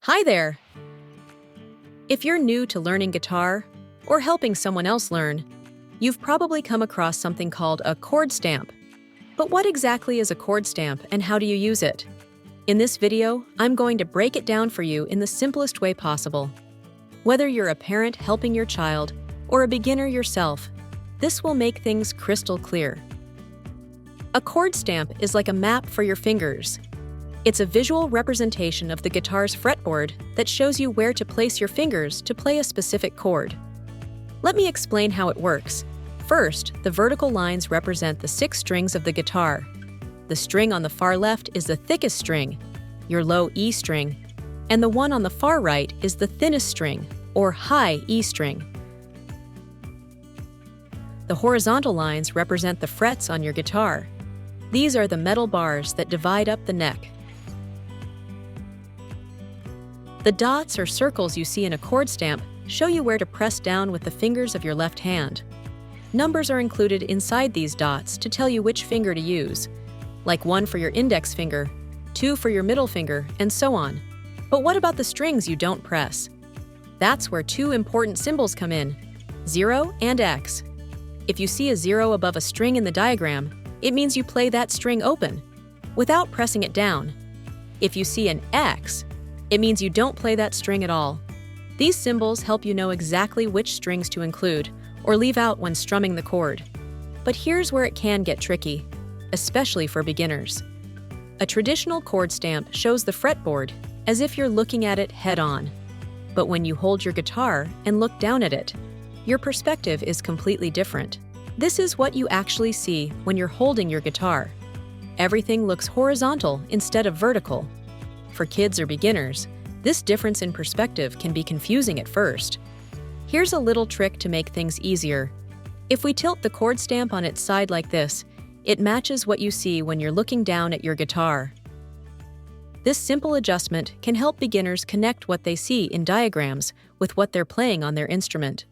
Hi there! If you're new to learning guitar or helping someone else learn, you've probably come across something called a chord stamp. But what exactly is a chord stamp and how do you use it? In this video, I'm going to break it down for you in the simplest way possible. Whether you're a parent helping your child or a beginner yourself, this will make things crystal clear. A chord stamp is like a map for your fingers. It's a visual representation of the guitar's fretboard that shows you where to place your fingers to play a specific chord. Let me explain how it works. First, the vertical lines represent the 6 strings of the guitar. The string on the far left is the thickest string, your low E string, and the one on the far right is the thinnest string, or high E string. The horizontal lines represent the frets on your guitar. These are the metal bars that divide up the neck. The dots or circles you see in a chord stamp show you where to press down with the fingers of your left hand. Numbers are included inside these dots to tell you which finger to use, like 1 for your index finger, 2 for your middle finger, and so on. But what about the strings you don't press? That's where 2 important symbols come in, 0 and X. If you see a 0 above a string in the diagram, it means you play that string open, without pressing it down. If you see an X, it means you don't play that string at all. These symbols help you know exactly which strings to include or leave out when strumming the chord. But here's where it can get tricky, especially for beginners. A traditional chord stamp shows the fretboard as if you're looking at it head-on. But when you hold your guitar and look down at it, your perspective is completely different. This is what you actually see when you're holding your guitar. Everything looks horizontal instead of vertical. For kids or beginners, this difference in perspective can be confusing at first. Here's a little trick to make things easier. If we tilt the chord stamp on its side like this, it matches what you see when you're looking down at your guitar. This simple adjustment can help beginners connect what they see in diagrams with what they're playing on their instrument.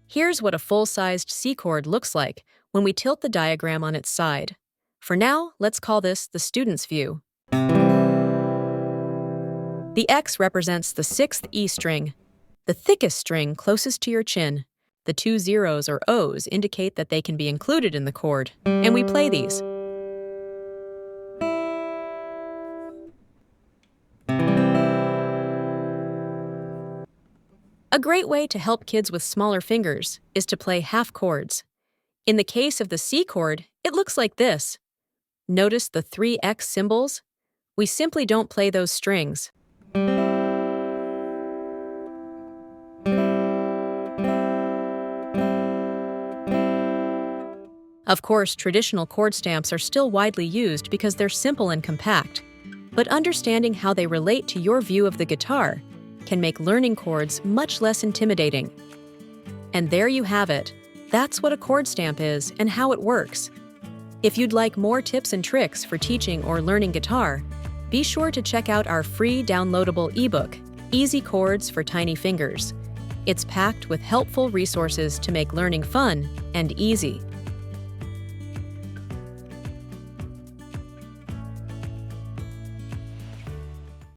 Here's what a full-sized C chord looks like when we tilt the diagram on its side. For now, let's call this the student's view. The X represents the 6th E string, the thickest string closest to your chin. The 2 zeros or O's indicate that they can be included in the chord, and we play these. A great way to help kids with smaller fingers is to play half chords. In the case of the C chord, it looks like this. Notice the 3 X symbols? We simply don't play those strings. Of course, traditional chord stamps are still widely used because they're simple and compact, but understanding how they relate to your view of the guitar can make learning chords much less intimidating. And there you have it. That's what a chord stamp is and how it works. If you'd like more tips and tricks for teaching or learning guitar, be sure to check out our free downloadable ebook, Easy Chords for Tiny Fingers. It's packed with helpful resources to make learning fun and easy.